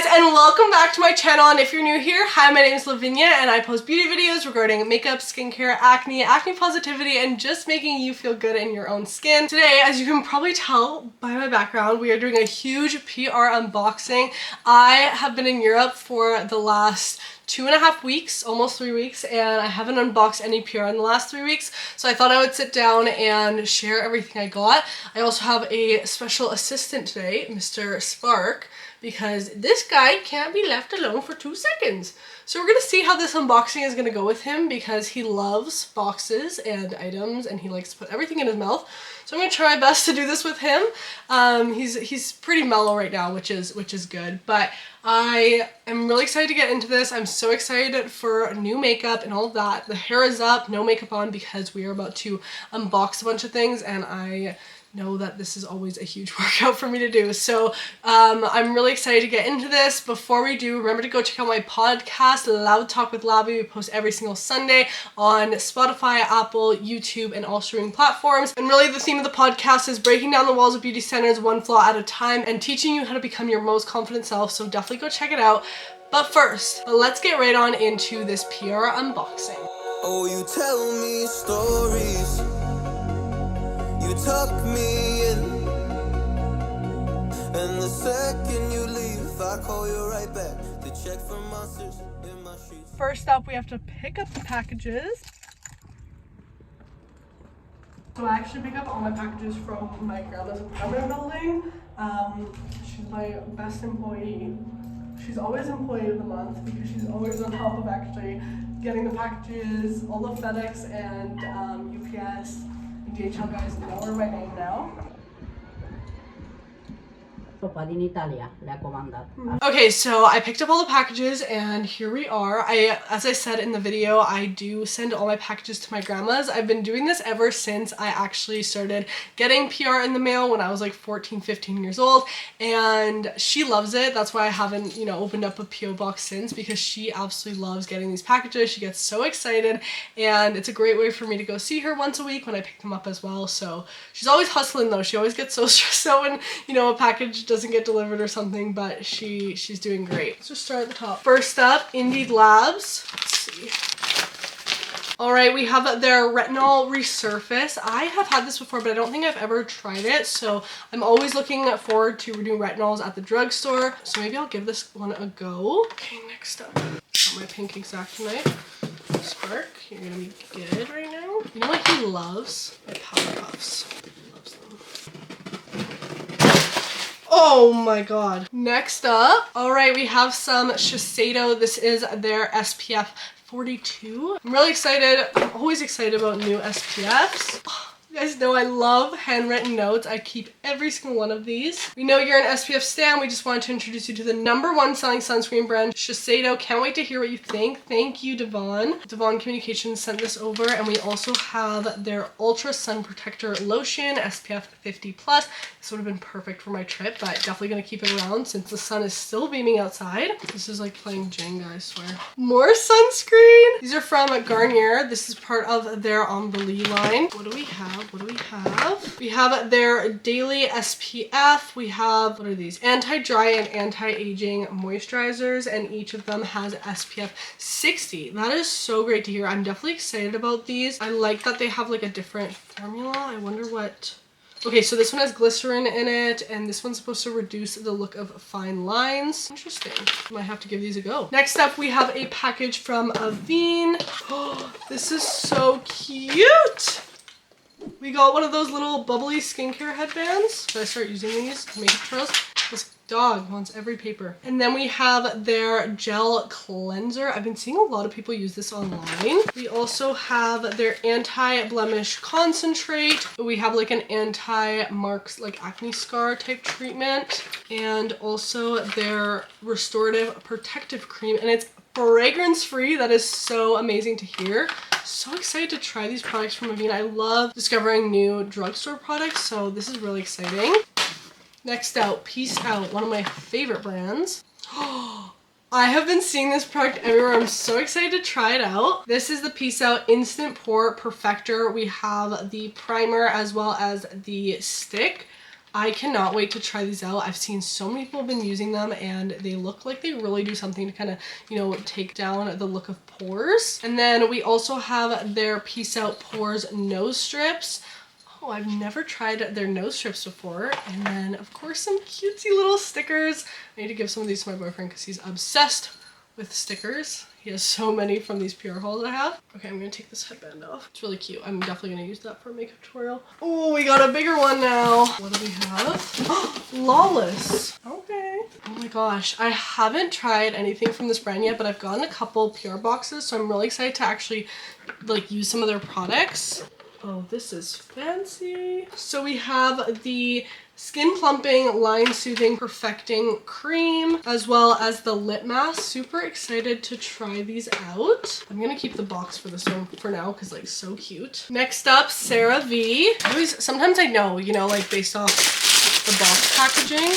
guys, and welcome back to my channel. And if you're new here, hi, my name is Lavinia and I post beauty videos regarding makeup, skincare, acne positivity, and just making you feel good in your own skin. Today, as you can probably tell by my background, we are doing a huge PR unboxing. I have been in Europe for the last 2.5 weeks, almost 3 weeks, and I haven't unboxed any PR in the last 3 weeks, so I thought I would sit down and share everything I got. I also have a special assistant today, Mr. Spark, because this guy can't be left alone for 2 seconds. So we're gonna see how this unboxing is gonna go with him, because he loves boxes and items and he likes to put everything in his mouth. So I'm gonna try my best to do this with him. He's pretty mellow right now, which is good, but I am really excited to get into this. I'm so excited for new makeup and all of that. The hair is up, no makeup on, because we are about to unbox a bunch of things, and I know that this is always a huge workout for me to do. So I'm really excited to get into this. Before we do, remember to go check out my podcast, Loud Talk with Lavi. We post every single Sunday on Spotify, Apple, YouTube, and all streaming platforms. And really the theme of the podcast is breaking down the walls of beauty centers one flaw at a time and teaching you how to become your most confident self. So definitely go check it out. But first, let's get right on into this PR unboxing. Oh, you tell me stories. You tuck me in, and the second you leave, I call you right back to check for monsters in my sheets. First up, we have to pick up the packages. So I actually pick up all my packages from my grandma's apartment building. She's my best employee. She's always employee of the month because she's always on top of actually getting the packages, all the FedEx and UPS. DHL guys know her by name now. Okay, so I picked up all the packages and here we are. As I said in the video, I do send all my packages to my grandma's. I've been doing this ever since I actually started getting PR in the mail when I was like 14, 15 years old, and she loves it. That's why I haven't, opened up a PO box since, because she absolutely loves getting these packages. She gets so excited, and it's a great way for me to go see her once a week when I pick them up as well. So she's always hustling though. She always gets so stressed out when, a package doesn't get delivered or something, but she's doing great. Let's just start at the top. First up, Indeed Labs. Let's see. All right, we have their Retinol Resurface. I have had this before, but I don't think I've ever tried it, so I'm always looking forward to new retinols at the drugstore, so maybe I'll give this one a go. Okay, next up, got my pink X-Acto knife. Spark, you're gonna be good right now. You know what he loves? My Powder Puffs. He loves them. Oh my god. Next up, all right, we have some Shiseido. This is their SPF 42. I'm really excited. I'm always excited about new SPFs. You guys know I love handwritten notes. I keep every single one of these. We know you're an SPF stan. We just wanted to introduce you to the #1 selling sunscreen brand, Shiseido. Can't wait to hear what you think. Thank you, Devon. Devon Communications sent this over, and we also have their Ultra Sun Protector Lotion, SPF 50+. This would have been perfect for my trip, but definitely gonna keep it around since the sun is still beaming outside. This is like playing Jenga, I swear. More sunscreen. These are from Garnier. This is part of their Embellie line. What do we have? What do we have? We have their daily SPF. We have, what are these? Anti-dry and anti-aging moisturizers, and each of them has SPF 60. That is so great to hear. I'm definitely excited about these. I like that they have like a different formula. I wonder what... Okay, so this one has glycerin in it, and this one's supposed to reduce the look of fine lines. Interesting. Might have to give these a go. Next up, we have a package from Avene. Oh, this is so cute! We got one of those little bubbly skincare headbands. Should I start using these? Makeup trails. This dog wants every paper. And then we have their gel cleanser. I've been seeing a lot of people use this online. We also have their anti-blemish concentrate. We have like an anti-marks, like acne scar type treatment. And also their restorative protective cream. And it's fragrance free. That is so amazing to hear. So excited to try these products from Lavinia. I love discovering new drugstore products, so this is really exciting. Next out, Peace Out, one of my favorite brands. I have been seeing this product everywhere. I'm so excited to try it out. This is the Peace Out Instant Pore Perfector. We have the primer as well as the stick. I cannot wait to try these out. I've seen so many people have been using them and they look like they really do something to kind of, you know, take down the look of pores. And then we also have their Peace Out Pores nose strips. Oh, I've never tried their nose strips before. And then of course some cutesy little stickers. I need to give some of these to my boyfriend because he's obsessed with stickers. He has so many from these PR hauls I have. Okay, I'm gonna take this headband off. It's really cute. I'm definitely gonna use that for a makeup tutorial. Oh, we got a bigger one now. What do we have? Lawless. Okay. Oh my gosh. I haven't tried anything from this brand yet, but I've gotten a couple PR boxes, so I'm really excited to actually like use some of their products. Oh, this is fancy. So we have the Skin Plumping, Line Soothing, Perfecting Cream, as well as the lip mask. Super excited to try these out. I'm gonna keep the box for this one for now because like so cute. Next up, CeraVe. Sometimes I know, you know, like based off the box packaging.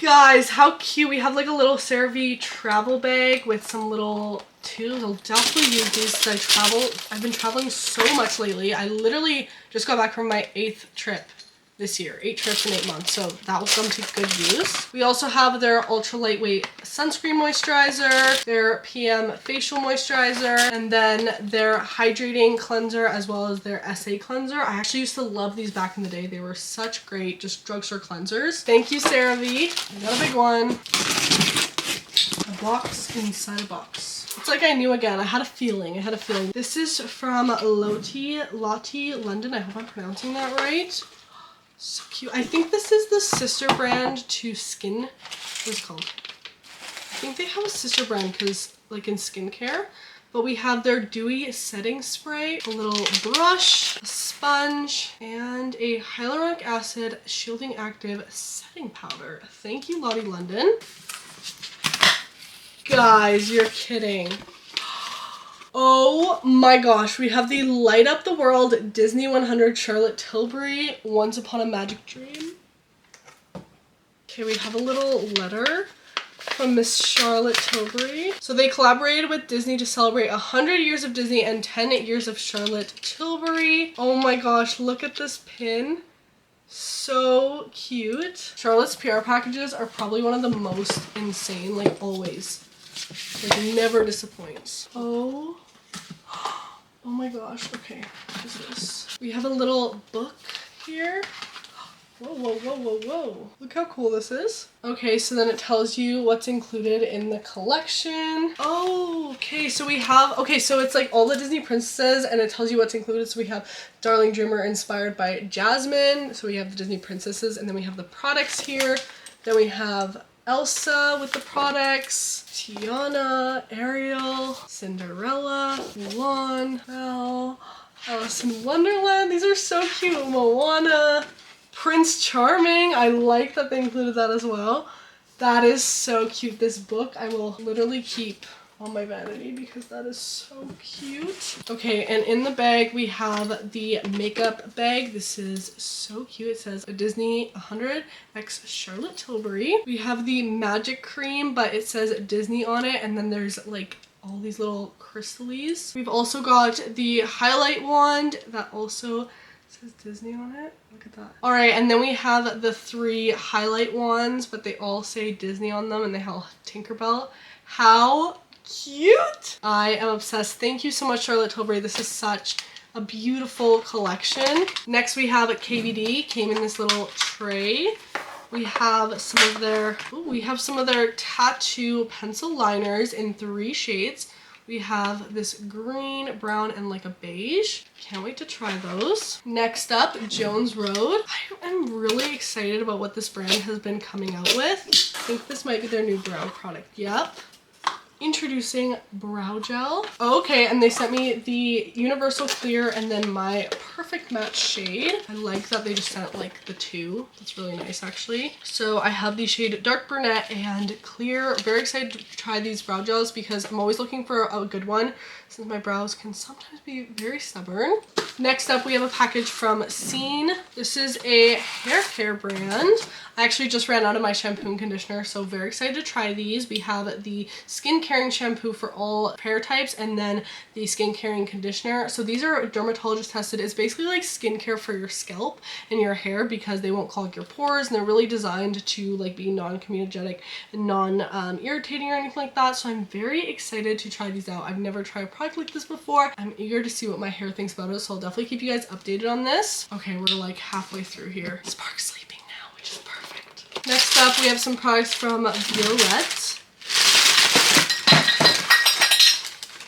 Guys, how cute. We have like a little CeraVe travel bag with some little tubes. I'll definitely use these because I've been traveling so much lately. I literally just got back from my 8th trip this year. 8 trips in 8 months, so that will come to good use. We also have their ultra lightweight sunscreen moisturizer, their PM facial moisturizer, and then their hydrating cleanser as well as their SA cleanser. I actually used to love these back in the day. They were such great just drugstore cleansers. Thank you, CeraVe. I got a big one. A box inside a box. It's like I knew again. I had a feeling. This is from Lottie London. I hope I'm pronouncing that right. So cute. I think this is the sister brand to Skin. What's it called? I think they have a sister brand because like in skincare. But we have their dewy setting spray, a little brush, a sponge, and a hyaluronic acid shielding active setting powder. Thank you, Lottie London. Guys, you're kidding. Oh my gosh, we have the Light Up the World Disney 100 Charlotte Tilbury Once Upon a Magic Dream. Okay, we have a little letter from Miss Charlotte Tilbury. So they collaborated with Disney to celebrate 100 years of Disney and 10 years of Charlotte Tilbury. Oh my gosh, look at this pin. So cute. Charlotte's PR packages are probably one of the most insane, like always. Like never disappoints. Oh my gosh. Okay, what is this? We have a little book here. Whoa. Look how cool this is. Okay, so then it tells you what's included in the collection. Oh, okay, so we have, so it's like all the Disney princesses and it tells you what's included. So we have Darling Dreamer inspired by Jasmine. So we have the Disney princesses and then we have the products here. Then we have Elsa with the products, Tiana, Ariel, Cinderella, Mulan, Belle, Alice in Wonderland. These are so cute. Moana, Prince Charming. I like that they included that as well. That is so cute. This book I will literally keep on my vanity because that is so cute. Okay, and in the bag we have the makeup bag. This is so cute. It says a Disney 100 x Charlotte Tilbury. We have the magic cream, but it says Disney on it, and then there's like all these little crystals. We've also got the highlight wand that also says Disney on it. Look at that. All right, and then we have the 3 highlight wands, but they all say Disney on them and they have Tinkerbell. How cute! I am obsessed. Thank you so much, Charlotte Tilbury. This is such a beautiful collection. Next we have KVD. Came in this little tray. We have some of their tattoo pencil liners in 3 shades. We have this green, brown, and like a beige. Can't wait to try those. Next up, Jones Road. I am really excited about what this brand has been coming out with. I think this might be their new brow product. Yep. Introducing brow gel. Okay, and they sent me the universal clear and then my perfect match shade. I like that they just sent like the 2. That's really nice actually. So I have the shade dark brunette and clear. Very excited to try these brow gels because I'm always looking for a good one since my brows can sometimes be very stubborn. Next up, we have a package from Scene. This is a hair care brand. I actually just ran out of my shampoo and conditioner, so very excited to try these. We have the skin caring shampoo for all hair types and then the skin caring conditioner. So these are dermatologist tested. It's basically like skincare for your scalp and your hair because they won't clog your pores, and they're really designed to like be non-comedogenic and non-irritating or anything like that. So I'm very excited to try these out. I've never tried a product like this before. I'm eager to see what my hair thinks about it, so I'll definitely keep you guys updated on this. Okay, we're like halfway through here. Spark's sleeping now, which is perfect. Next up, we have some products from Violet.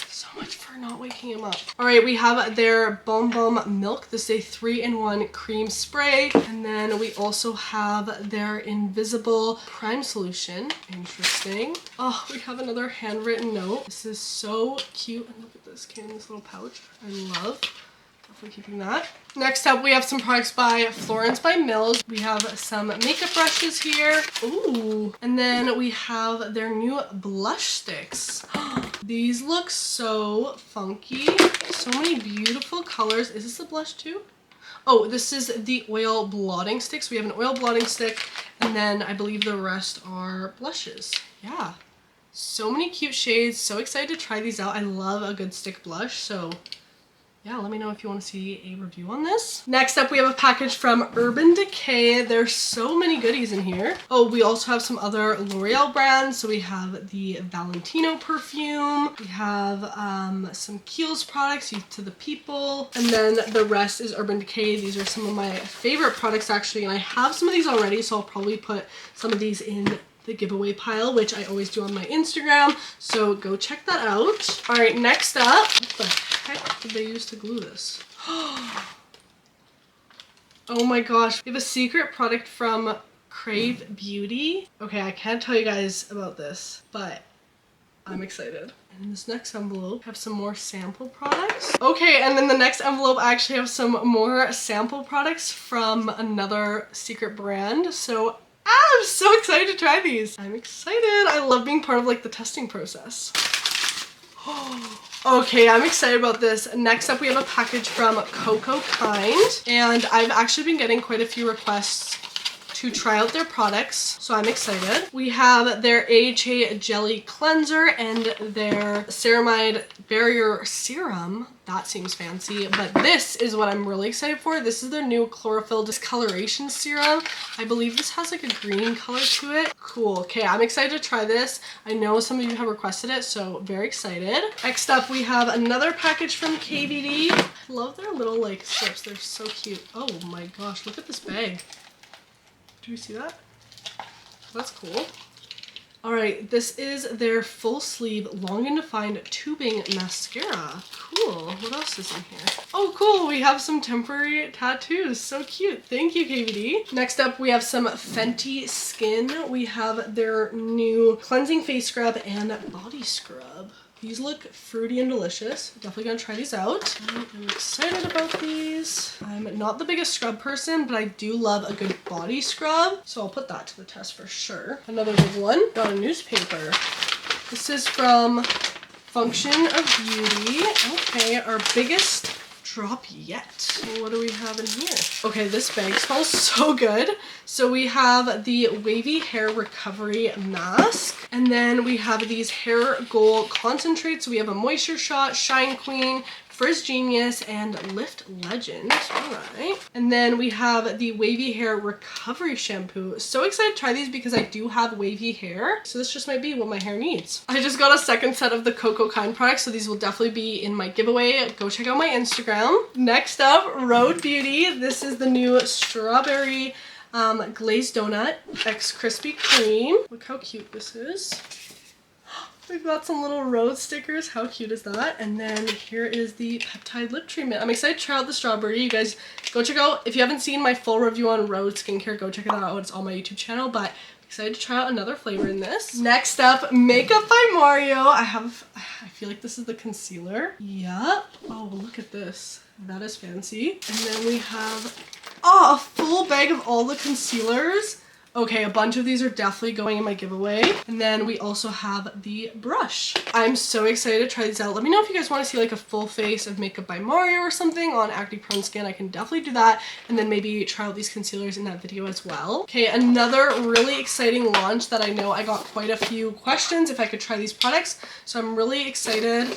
So much for not waking him up. All right, we have their Bon Bon Milk. This is a 3-in-1 cream spray. And then we also have their Invisible Prime Solution. Interesting. Oh, we have another handwritten note. This is so cute. And look at this, came in this little pouch. I love. Definitely keeping that. Next up, we have some products by Florence by Mills. We have some makeup brushes here. Ooh. And then we have their new blush sticks. These look so funky. So many beautiful colors. Is this a blush too? Oh, this is the oil blotting sticks. We have an oil blotting stick, and then I believe the rest are blushes. Yeah. So many cute shades. So excited to try these out. I love a good stick blush, so yeah, let me know if you want to see a review on this. Next up, we have a package from Urban Decay. There's so many goodies in here. Oh, we also have some other L'Oreal brands. So we have the Valentino perfume. We have some Kiehl's products, Youth to the People. And then the rest is Urban Decay. These are some of my favorite products actually. And I have some of these already, so I'll probably put some of these in the giveaway pile, which I always do on my Instagram, so go check that out. All right, next up, what the heck did they use to glue this? Oh my gosh, we have a secret product from Crave Beauty. Okay, I can't tell you guys about this, but I'm excited. In this next envelope, I have some more sample products. Okay, and then the next envelope, I actually have some more sample products from another secret brand, so I'm so excited to try these. I'm excited. I love being part of like the testing process. Okay, I'm excited about this. Next up, we have a package from Coco Kind, and I've actually been getting quite a few requests to try out their products, so I'm excited. We have their AHA Jelly Cleanser and their Ceramide Barrier Serum. That seems fancy, but this is what I'm really excited for. This is their new Chlorophyll Discoloration Serum. I believe this has like a green color to it. Cool. Okay, I'm excited to try this. I know some of you have requested it, so very excited. Next up, we have another package from KVD. I love their little like strips. They're so cute. Oh my gosh, look at this bag. Do you see that? That's cool. All right, this is their full sleeve long and defined tubing mascara. Cool. What else is in here? Oh, cool. We have some temporary tattoos. So cute. Thank you, KVD. Next up, we have some Fenty Skin. We have their new cleansing face scrub and body scrub. These look fruity and delicious. Definitely gonna try these out. I'm excited about these. I'm not the biggest scrub person, but I do love a good body scrub, so I'll put that to the test for sure. Another big one, got a newspaper. This is from Function of Beauty. Okay, our biggest drop yet. What do we have in here? Okay, this bag smells so good. So we have the Wavy Hair Recovery Mask, and then we have these hair goal concentrates. So we have a Moisture Shot, Shine Queen, Frizz Genius, and Lift Legend. All right. And then we have the Wavy Hair Recovery Shampoo. So excited to try these because I do have wavy hair. So this just might be what my hair needs. I just got a second set of the Coco Kind products, so these will definitely be in my giveaway. Go check out my Instagram. Next up, Rhode Beauty. This is the new Strawberry Glazed Donut X Krispy Kreme. Look how cute this is. We've got some little rose stickers. How cute is that? And then here is the peptide lip treatment. I'm excited to try out the strawberry. You guys go check out, if you haven't seen my full review on Rose skincare, go check it out. It's on my YouTube channel, but excited to try out another flavor in this. Next up, Makeup by Mario. I feel like this is the concealer. Yep. Oh, look at this. That is fancy. And then we have, oh, a full bag of all the concealers. Okay, a bunch of these are definitely going in my giveaway. And then we also have the brush. I'm so excited to try these out. Let me know if you guys want to see like a full face of makeup by Mario or something on acne prone skin. I can definitely do that. And then maybe try out these concealers in that video as well. Okay, another really exciting launch that I know I got quite a few questions if I could try these products. So I'm really excited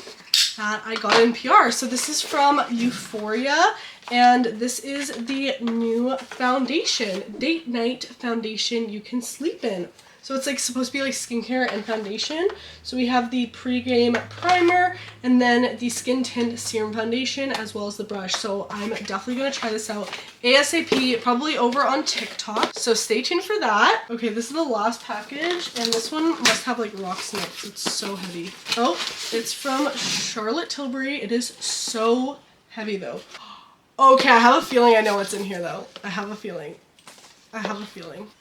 that I got in PR. So this is from Euphoria. And this is the new foundation, Date Night Foundation you can sleep in. So it's like supposed to be like skincare and foundation. So we have the pre-game primer and then the skin tint serum foundation as well as the brush. So I'm definitely gonna try this out ASAP, probably over on TikTok. So stay tuned for that. Okay, this is the last package and this one must have like rocks in it because it's so heavy. Oh, it's from Charlotte Tilbury. It is so heavy though. Okay, I have a feeling I know what's in here though. I have a feeling.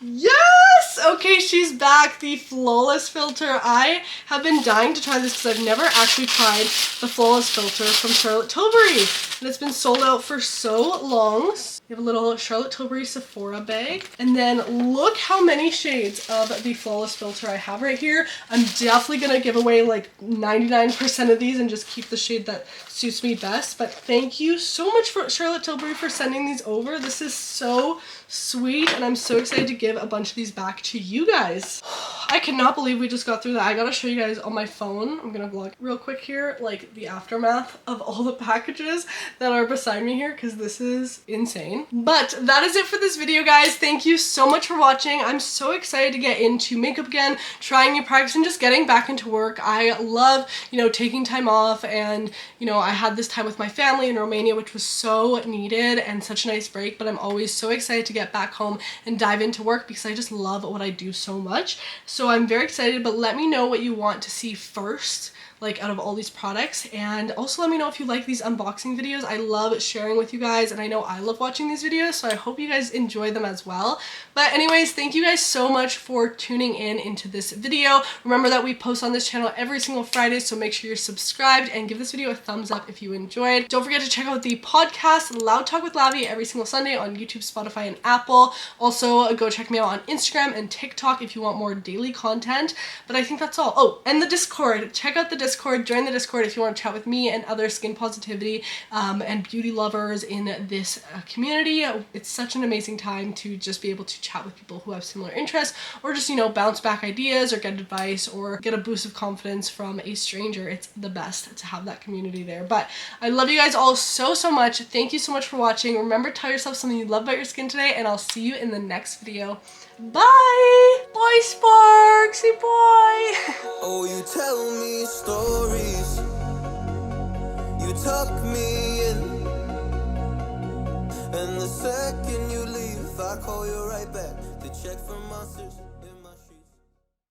Yes! Okay, she's back. The Flawless Filter. I have been dying to try this because I've never actually tried the Flawless Filter from Charlotte Tilbury. And it's been sold out for so long. You have a little Charlotte Tilbury Sephora bag. And then look how many shades of the Flawless Filter I have right here. I'm definitely going to give away like 99% of these and just keep the shade that suits me best. But thank you so much for Charlotte Tilbury for sending these over. This is so sweet and I'm so excited to give a bunch of these back to you guys. I cannot believe we just got through that. I gotta show you guys on my phone. I'm gonna vlog real quick here, like the aftermath of all the packages that are beside me here because this is insane. But that is it for this video, guys. Thank you so much for watching. I'm so excited to get into makeup again, trying new products and just getting back into work. I love, you know, taking time off and, you know, I had this time with my family in Romania, which was so needed and such a nice break, but I'm always so excited to get back home and dive into work because I just love what I do so much. So I'm very excited, but let me know what you want to see first, like out of all these products, and also let me know if you like these unboxing videos. I love sharing with you guys and I know I love watching these videos, so I hope you guys enjoy them as well. But anyways, thank you guys so much for tuning in into this video. Remember that we post on this channel every single Friday, so make sure you're subscribed and give this video a thumbs up if you enjoyed. Don't forget to check out the podcast Loud Talk with Lavi every single Sunday on YouTube, Spotify, and Apple. Also go check me out on Instagram and TikTok if you want more daily content. But I think that's all. Oh, and the Discord. Check out the Discord, join the Discord if you want to chat with me and other skin positivity and beauty lovers in this community. It's such an amazing time to just be able to chat with people who have similar interests, or just, you know, bounce back ideas or get advice or get a boost of confidence from a stranger. It's the best to have that community there. But I love you guys all so much. Thank you so much for watching. Remember, tell yourself something you love about your skin today, and I'll see you in the next video. Bye! Bye, Sparksy boy! Oh, you tell me stories, you tuck me in, and the second you leave, I call you right back to check for monsters.